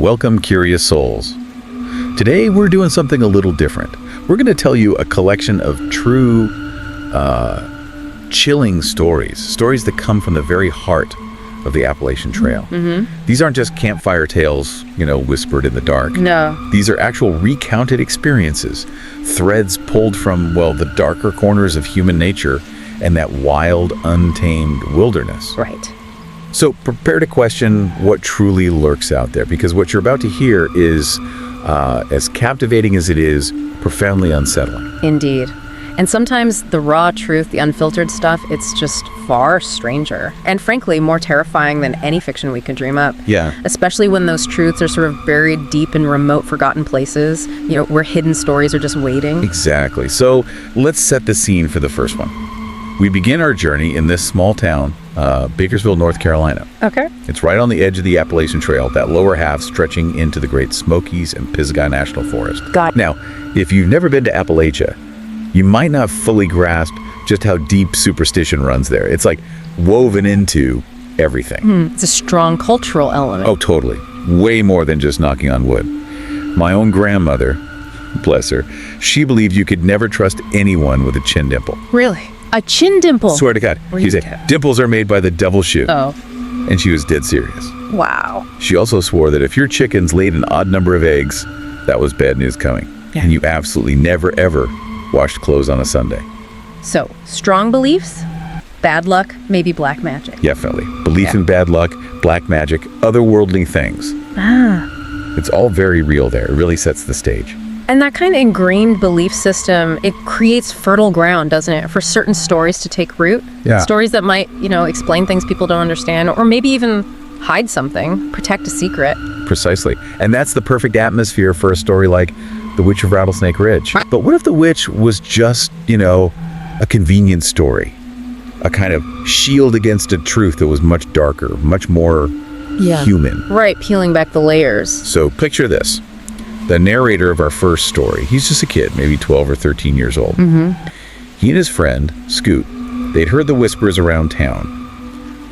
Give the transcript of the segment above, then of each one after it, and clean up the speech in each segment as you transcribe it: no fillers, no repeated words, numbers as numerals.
Welcome, curious souls. Today we're doing something a little different. We're going to tell you a collection of true, chilling stories that come from the very heart of the Appalachian Trail. Mm-hmm. These aren't just campfire tales, whispered in the dark. No. These are actual recounted experiences, threads pulled from, the darker corners of human nature and that wild, untamed wilderness. Right. So prepare to question what truly lurks out there, because what you're about to hear is, as captivating as it is, profoundly unsettling. Indeed. And sometimes the raw truth, the unfiltered stuff, it's just far stranger. And frankly, more terrifying than any fiction we could dream up. Yeah. Especially when those truths are sort of buried deep in remote, forgotten places, where hidden stories are just waiting. Exactly. So let's set the scene for the first one. We begin our journey in this small town, Bakersville, North Carolina. Okay. It's right on the edge of the Appalachian Trail, that lower half stretching into the Great Smokies and Pisgah National Forest. Got it. Now, if you've never been to Appalachia, you might not fully grasp just how deep superstition runs there. It's like woven into everything. It's a strong cultural element. Oh, totally. Way more than just knocking on wood. My own grandmother, bless her, she believed you could never trust anyone with a chin dimple. Really? A chin dimple? Swear to God. She said, dimples are made by the devil's shoe. Oh. And she was dead serious. Wow. She also swore that if your chickens laid an odd number of eggs, that was bad news coming. Yeah. And you absolutely never, ever washed clothes on a Sunday. So, strong beliefs, bad luck, maybe black magic. Yeah, Felly. Belief in bad luck, black magic, otherworldly things. It's all very real there. It really sets the stage. And that kind of ingrained belief system, it creates fertile ground, doesn't it, for certain stories to take root? Yeah. Stories that might, explain things people don't understand, or maybe even hide something, protect a secret. Precisely. And that's the perfect atmosphere for a story like The Witch of Rattlesnake Ridge. But what if the witch was just, a convenient story? A kind of shield against a truth that was much darker, much more human. Right, peeling back the layers. So picture this. The narrator of our first story, he's just a kid, maybe 12 or 13 years old. Mm-hmm. He and his friend, Scoot, they'd heard the whispers around town.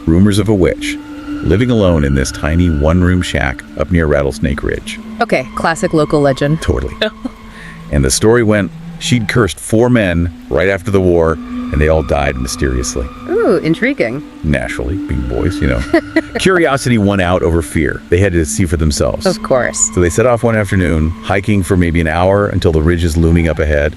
Rumors of a witch living alone in this tiny one-room shack up near Rattlesnake Ridge. Okay, classic local legend. Totally. And the story went, she'd cursed 4 men right after the war, and they all died mysteriously. Ooh, intriguing. Naturally, being boys, Curiosity won out over fear. They had to see for themselves. Of course. So they set off one afternoon, hiking for maybe an hour until the ridge is looming up ahead.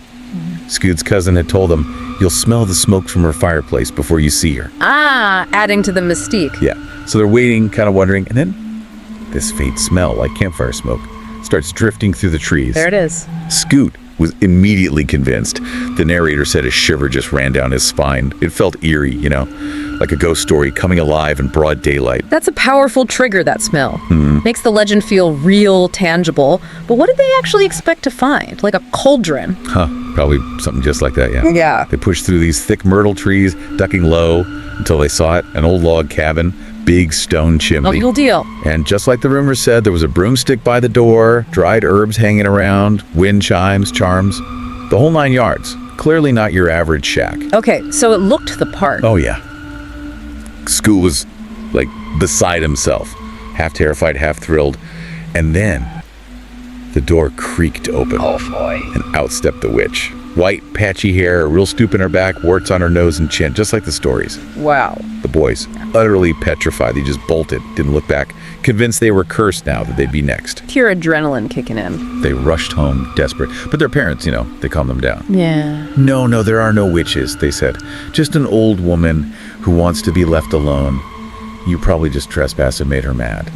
Scoot's cousin had told them, you'll smell the smoke from her fireplace before you see her. Ah, adding to the mystique. Yeah. So they're waiting, kind of wondering, and then this faint smell, like campfire smoke, starts drifting through the trees. There it is. Scoot was immediately convinced. The narrator said a shiver just ran down his spine. It felt eerie, like a ghost story coming alive in broad daylight. That's a powerful trigger, that smell. Mm-hmm. Makes the legend feel real, tangible. But what did they actually expect to find? Like a cauldron? Probably something just like that, yeah. Yeah. They pushed through these thick myrtle trees, ducking low, until they saw it, an old log cabin, big stone chimney. No deal. And just like the rumor said, there was a broomstick by the door, dried herbs hanging around, wind chimes, charms, the whole 9 yards. Clearly not your average shack. Okay, so it looked the part. Oh, yeah. Scoot was, beside himself, half terrified, half thrilled. And then the door creaked open. Oh, boy. And out stepped the witch. White, patchy hair, a real stoop in her back, warts on her nose and chin, just like the stories. Wow. The boys, utterly petrified, they just bolted, didn't look back, convinced they were cursed now that they'd be next. Pure adrenaline kicking in. They rushed home, desperate. But their parents, they calmed them down. Yeah. No, there are no witches, they said. Just an old woman who wants to be left alone. You probably just trespassed and made her mad.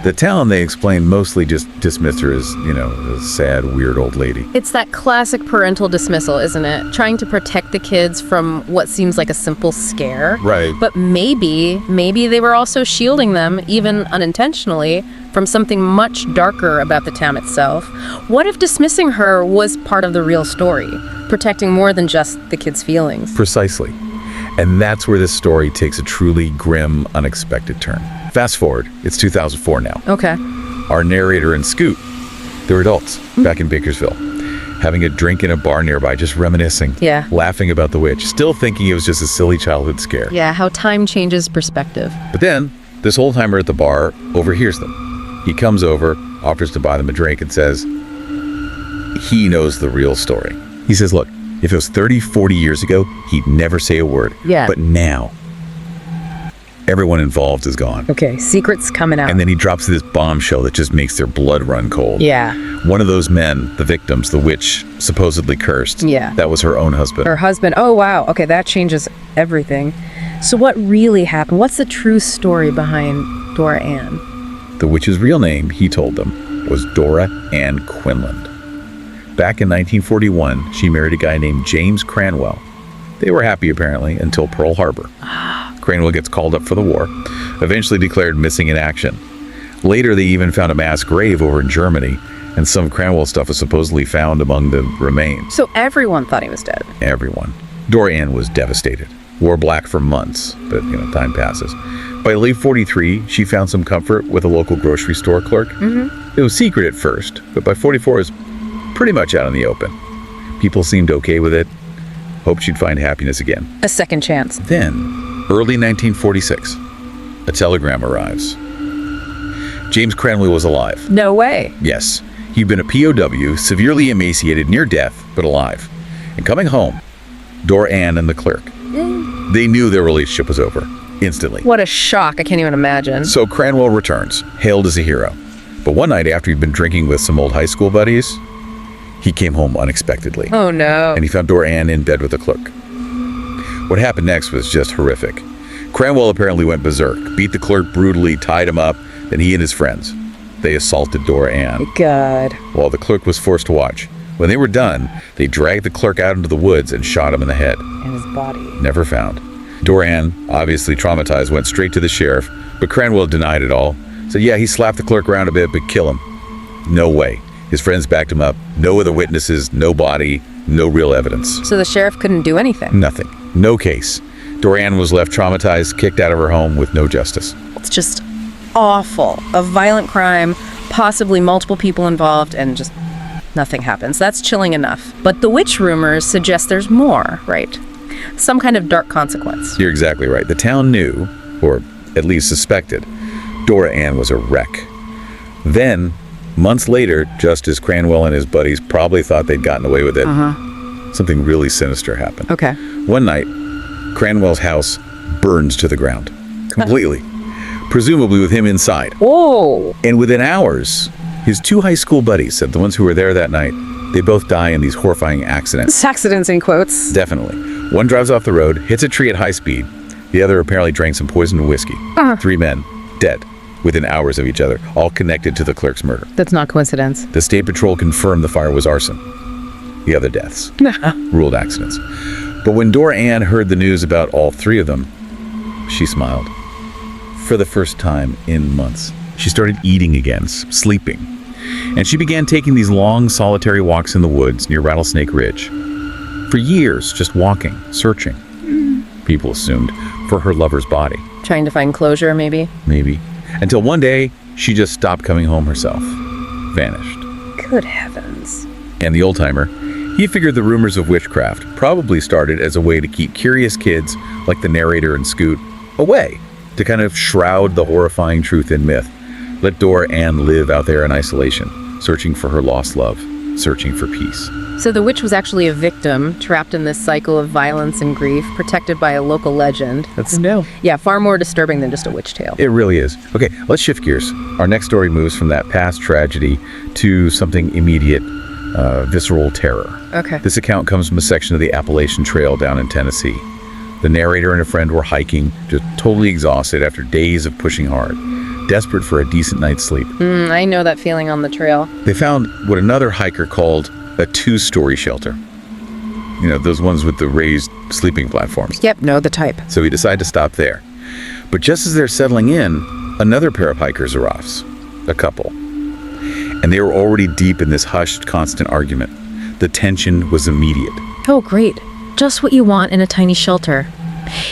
The town, they explained, mostly just dismissed her as, a sad, weird old lady. It's that classic parental dismissal, isn't it? Trying to protect the kids from what seems like a simple scare. Right. But maybe they were also shielding them, even unintentionally, from something much darker about the town itself. What if dismissing her was part of the real story, protecting more than just the kids' feelings? Precisely. And that's where this story takes a truly grim, unexpected turn. Fast forward, it's 2004 now. Okay. Our narrator and Scoot, they're adults, back in Bakersville, having a drink in a bar nearby, just reminiscing, laughing about the witch, still thinking it was just a silly childhood scare. Yeah, how time changes perspective. But then, this old-timer at the bar overhears them. He comes over, offers to buy them a drink, and says he knows the real story. He says, look, if it was 30, 40 years ago, he'd never say a word. Yeah. But now, everyone involved is gone. Okay, secrets coming out. And then he drops this bombshell that just makes their blood run cold. Yeah. One of those men, the victims, the witch supposedly cursed. Yeah. That was her own husband. Her husband. Oh, wow. Okay, that changes everything. So what really happened? What's the true story behind Dora Ann? The witch's real name, he told them, was Dora Ann Quinland. Back in 1941, she married a guy named James Cranwell. They were happy, apparently, until Pearl Harbor. Cranwell gets called up for the war, eventually declared missing in action. Later, they even found a mass grave over in Germany, and some Cranwell stuff was supposedly found among the remains. So everyone thought he was dead. Everyone. Dora Ann was devastated. Wore black for months, but, time passes. By late 43, she found some comfort with a local grocery store clerk. It was secret at first, but by 44, it was pretty much out in the open. People seemed okay with it. Hoped she'd find happiness again. A second chance. Then, early 1946, a telegram arrives. James Cranwell was alive. No way. Yes, he'd been a POW, severely emaciated, near death, but alive. And coming home, Dora Ann and the clerk. They knew their relationship was over, instantly. What a shock. I can't even imagine. So Cranwell returns, hailed as a hero. But one night after he'd been drinking with some old high school buddies, he came home unexpectedly. Oh, no. And he found Dora Ann in bed with the clerk. What happened next was just horrific. Cranwell apparently went berserk, beat the clerk brutally, tied him up, then he and his friends. They assaulted Dora Ann. God. While the clerk was forced to watch. When they were done, they dragged the clerk out into the woods and shot him in the head. And his body. Never found. Dora Ann, obviously traumatized, went straight to the sheriff, but Cranwell denied it all. Said, yeah, he slapped the clerk around a bit, but kill him. No way. His friends backed him up. No other witnesses, no body, no real evidence. So the sheriff couldn't do anything? Nothing. No case. Dora Ann was left traumatized, kicked out of her home with no justice. It's just awful. A violent crime, possibly multiple people involved, and just nothing happens. That's chilling enough. But the witch rumors suggest there's more, right? Some kind of dark consequence. You're exactly right. The town knew, or at least suspected, Dora Ann was a wreck. Then, months later, just as Cranwell and his buddies probably thought they'd gotten away with it, something really sinister happened. Okay. One night, Cranwell's house burns to the ground. Completely. Presumably with him inside. Whoa! And within hours, his two high school buddies said the ones who were there that night, they both die in these horrifying accidents. Accidents in quotes. Definitely. One drives off the road, hits a tree at high speed. The other apparently drank some poisoned whiskey. 3 men, dead, within hours of each other, all connected to the clerk's murder. That's not coincidence. The state patrol confirmed the fire was arson. The other deaths ruled accidents. But when Dora Ann heard the news about all 3 of them, she smiled. For the first time in months, she started eating again, sleeping. And she began taking these long, solitary walks in the woods near Rattlesnake Ridge. For years, just walking, searching, people assumed, for her lover's body. Trying to find closure, maybe? Maybe. Until one day, she just stopped coming home herself. Vanished. Good heavens. And the old-timer, he figured the rumors of witchcraft probably started as a way to keep curious kids, like the narrator and Scoot, away, to kind of shroud the horrifying truth in myth. Let Dora Ann live out there in isolation, searching for her lost love, searching for peace. So the witch was actually a victim, trapped in this cycle of violence and grief, protected by a local legend. Yeah, far more disturbing than just a witch tale. It really is. Okay, let's shift gears. Our next story moves from that past tragedy to something immediate, visceral terror. Okay. This account comes from a section of the Appalachian Trail down in Tennessee. The narrator and a friend were hiking, just totally exhausted after days of pushing hard, desperate for a decent night's sleep. I know that feeling on the trail. They found what another hiker called a 2-story shelter. You know, those ones with the raised sleeping platforms. Yep, know the type. So we decided to stop there. But just as they're settling in, another pair of hikers arrives, a couple. And they were already deep in this hushed, constant argument. The tension was immediate. Oh, great. Just what you want in a tiny shelter.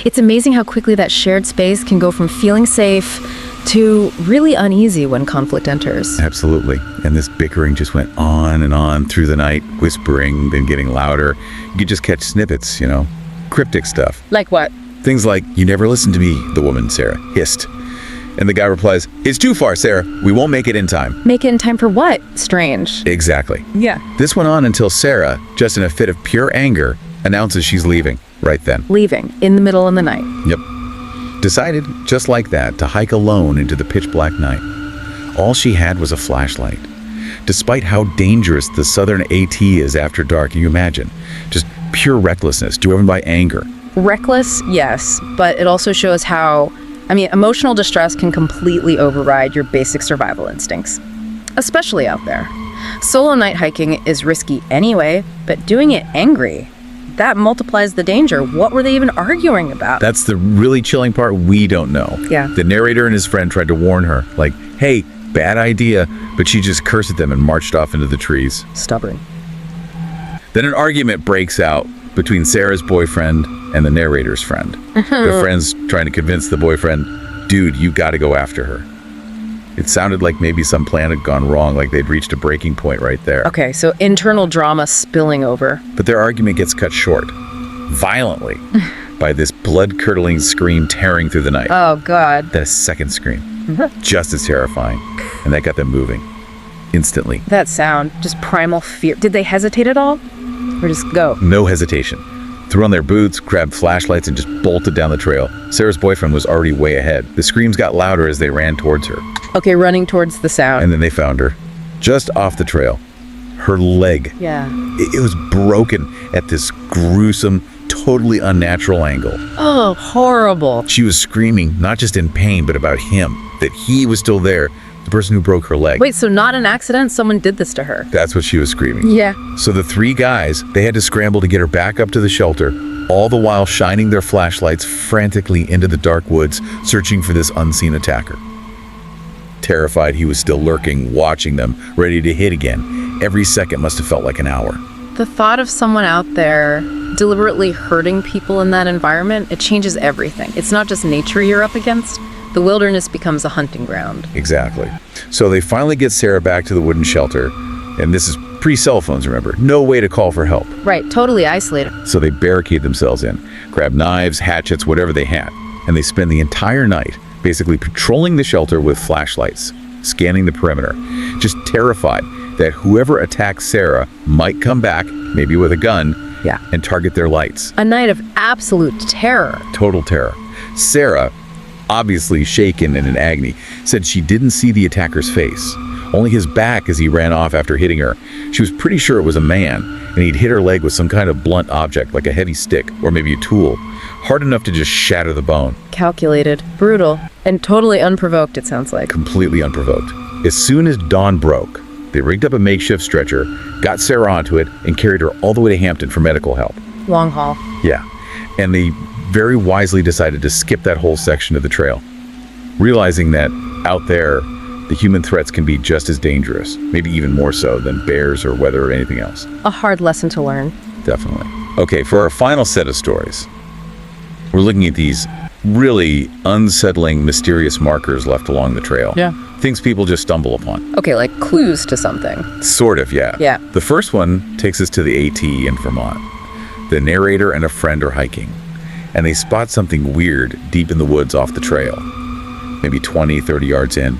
It's amazing how quickly that shared space can go from feeling safe to really uneasy when conflict enters. Absolutely. And this bickering just went on and on through the night, whispering, then getting louder. You could just catch snippets, cryptic stuff. Like what? Things like, "You never listened to me," the woman, Sarah, hissed. And the guy replies, "It's too far, Sarah. We won't make it in time." Make it in time for what? Strange. Exactly. Yeah. This went on until Sarah, just in a fit of pure anger, announces she's leaving right then. Leaving in the middle of the night. Yep. Decided, just like that, to hike alone into the pitch black night. All she had was a flashlight. Despite how dangerous the southern AT is after dark, you imagine. Just pure recklessness, driven by anger. Reckless, yes, but it also shows how, emotional distress can completely override your basic survival instincts, especially out there. Solo night hiking is risky anyway, but doing it angry, that multiplies the danger. What were they even arguing about? That's the really chilling part we don't know. Yeah. The narrator and his friend tried to warn her, like, hey, bad idea, but she just cursed at them and marched off into the trees. Stubborn. Then an argument breaks out between Sarah's boyfriend and the narrator's friend. The friend's trying to convince the boyfriend, dude, you gotta go after her. It sounded like maybe some plan had gone wrong, like they'd reached a breaking point right there. Okay, so internal drama spilling over. But their argument gets cut short, violently, by this blood-curdling scream tearing through the night. Oh, God. Then a second scream, just as terrifying, and that got them moving, instantly. That sound, just primal fear. Did they hesitate at all? Or just go? No hesitation. Threw on their boots, grabbed flashlights, and just bolted down the trail. Sarah's boyfriend was already way ahead. The screams got louder as they ran towards her. Okay, running towards the sound. And then they found her, just off the trail. Her leg. Yeah. It was broken at this gruesome, totally unnatural angle. Oh, horrible. She was screaming, not just in pain, but about him, that he was still there, the person who broke her leg. Wait, so not an accident? Someone did this to her? That's what she was screaming. Yeah. So the three guys, they had to scramble to get her back up to the shelter, all the while shining their flashlights frantically into the dark woods, searching for this unseen attacker. Terrified he was still lurking, watching them, ready to hit again. Every second must have felt like an hour. The thought of someone out there deliberately hurting people in that environment, it changes everything. It's not just nature you're up against. The wilderness becomes a hunting ground. Exactly. So they finally get Sarah back to the wooden shelter, and this is pre-cell phones, remember. No way to call for help. Right, totally isolated. So they barricade themselves in, grab knives, hatchets, whatever they had, and they spend the entire night basically patrolling the shelter with flashlights, scanning the perimeter, just terrified that whoever attacks Sarah might come back, maybe with a gun, and target their lights. A night of absolute terror. Total terror. Sarah, obviously shaken and in agony, said she didn't see the attacker's face, only his back as he ran off after hitting her. She was pretty sure it was a man, and he'd hit her leg with some kind of blunt object, like a heavy stick or maybe a tool, hard enough to just shatter the bone. Calculated, brutal, and totally unprovoked, it sounds like. Completely unprovoked. As soon as dawn broke, they rigged up a makeshift stretcher, got Sarah onto it, and carried her all the way to Hampton for medical help. Long haul. Yeah, and they very wisely decided to skip that whole section of the trail, realizing that out there, the human threats can be just as dangerous, maybe even more so than bears or weather or anything else. A hard lesson to learn. Definitely. Okay, for our final set of stories, we're looking at these really unsettling, mysterious markers left along the trail. Yeah. Things people just stumble upon. Okay, like clues to something. Sort of, yeah. Yeah. The first one takes us to the AT in Vermont. The narrator and a friend are hiking, and they spot something weird deep in the woods off the trail, maybe 20, 30 yards in.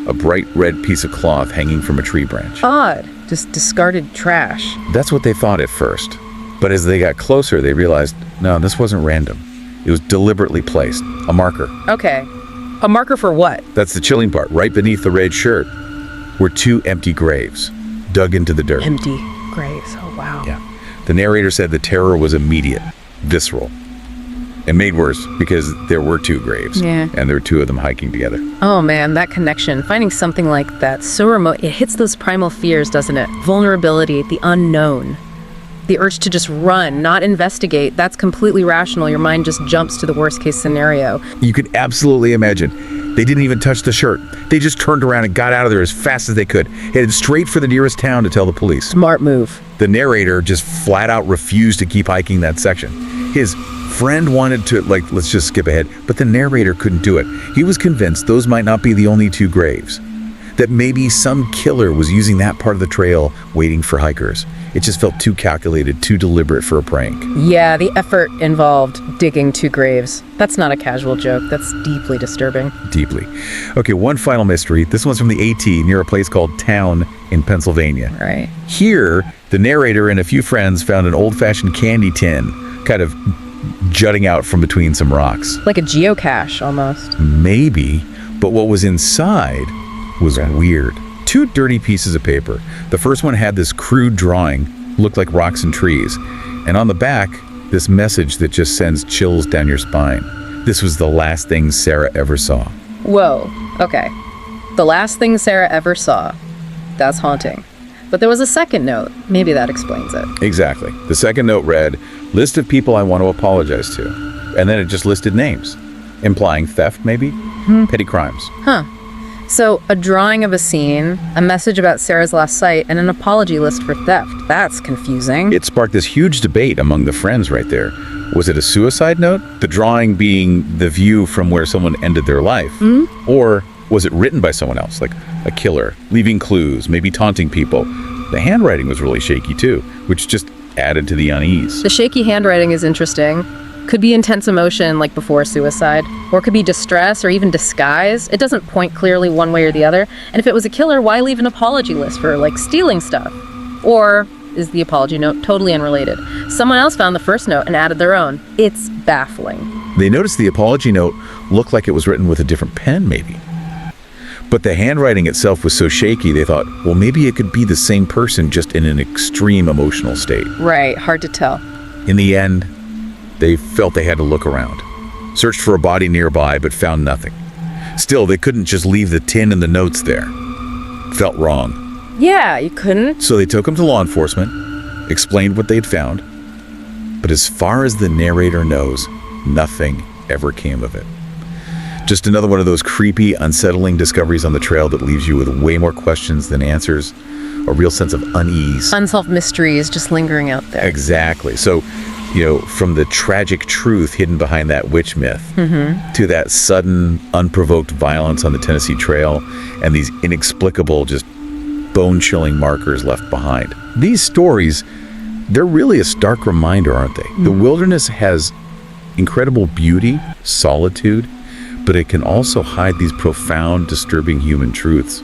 A bright red piece of cloth hanging from a tree branch. Odd. Just discarded trash. That's what they thought at first. But as they got closer, they realized, no, this wasn't random. It was deliberately placed. A marker. Okay. A marker for what? That's the chilling part. Right beneath the red shirt were two empty graves, dug into the dirt. Empty graves. Oh, wow. Yeah. The narrator said the terror was immediate, visceral, and made worse because there were two graves. Yeah. And there were two of them hiking together. Oh man, that connection, finding something like that so remote, it hits those primal fears, doesn't it? Vulnerability, the unknown. The urge to just run, not investigate, that's completely rational. Your mind just jumps to the worst case scenario. You could absolutely imagine. They didn't even touch the shirt. They just turned around and got out of there as fast as they could, headed straight for the nearest town to tell the police. Smart move. The narrator just flat out refused to keep hiking that section. His friend wanted to, let's just skip ahead, but the narrator couldn't do it. He was convinced those might not be the only two graves. that maybe some killer was using that part of the trail waiting for hikers. It just felt too calculated, too deliberate for a prank. Yeah, the effort involved digging 2 graves. That's not a casual joke. That's deeply disturbing. Deeply. Okay, one final mystery. This one's from the AT near a place called Town in Pennsylvania. Right. Here, the narrator and a few friends found an old-fashioned candy tin kind of jutting out from between some rocks. Like a geocache, almost. Maybe, but what was inside was weird. 2 dirty pieces of paper. The first one had this crude drawing, looked like rocks and trees. And on the back, this message that just sends chills down your spine. This was the last thing Sarah ever saw. Whoa, okay. The last thing Sarah ever saw. That's haunting. But there was a second note. Maybe that explains it. Exactly. The second note read, "List of people I want to apologize to." And then it just listed names, implying theft, maybe? Petty crimes. Huh. So, a drawing of a scene, a message about Sarah's last sight, and an apology list for theft. That's confusing. It sparked this huge debate among the friends right there. Was it a suicide note? The drawing being the view from where someone ended their life? Or was it written by someone else, like a killer, leaving clues, maybe taunting people? The handwriting was really shaky too, which just added to the unease. The shaky handwriting is interesting. Could be intense emotion like before suicide, or it could be distress or even disguise. It doesn't point clearly one way or the other. And if it was a killer, why leave an apology list for like stealing stuff? Or is the apology note totally unrelated? Someone else found the first note and added their own. It's baffling. They noticed the apology note looked like it was written with a different pen, maybe. But the handwriting itself was so shaky, they thought, well, maybe it could be the same person, just in an extreme emotional state. Right, hard to tell. In the end, they felt they had to look around. Searched for a body nearby, but found nothing. Still, they couldn't just leave the tin and the notes there. Felt wrong. Yeah, you couldn't. So they took him to law enforcement, explained what they'd found. But as far as the narrator knows, nothing ever came of it. Just another one of those creepy, unsettling discoveries on the trail that leaves you with way more questions than answers, a real sense of unease. Unsolved mysteries just lingering out there. Exactly. So, from the tragic truth hidden behind that witch myth to that sudden, unprovoked violence on the Tennessee Trail and these inexplicable, just bone-chilling markers left behind. These stories, they're really a stark reminder, aren't they? The wilderness has incredible beauty, solitude, but it can also hide these profound, disturbing human truths.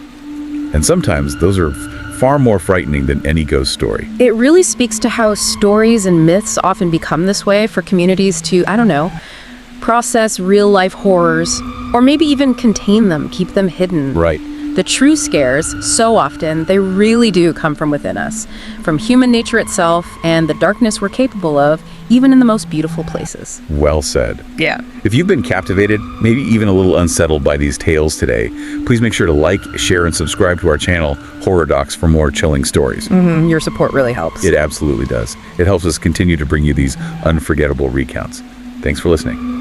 And sometimes those are far more frightening than any ghost story. It really speaks to how stories and myths often become this way for communities to, process real-life horrors, or maybe even contain them, keep them hidden. Right. The true scares, so often, they really do come from within us, from human nature itself and the darkness we're capable of, even in the most beautiful places. Well said. Yeah. If you've been captivated, maybe even a little unsettled by these tales today, please make sure to like, share, and subscribe to our channel, Horror Docs, for more chilling stories. Your support really helps. It absolutely does. It helps us continue to bring you these unforgettable recounts. Thanks for listening.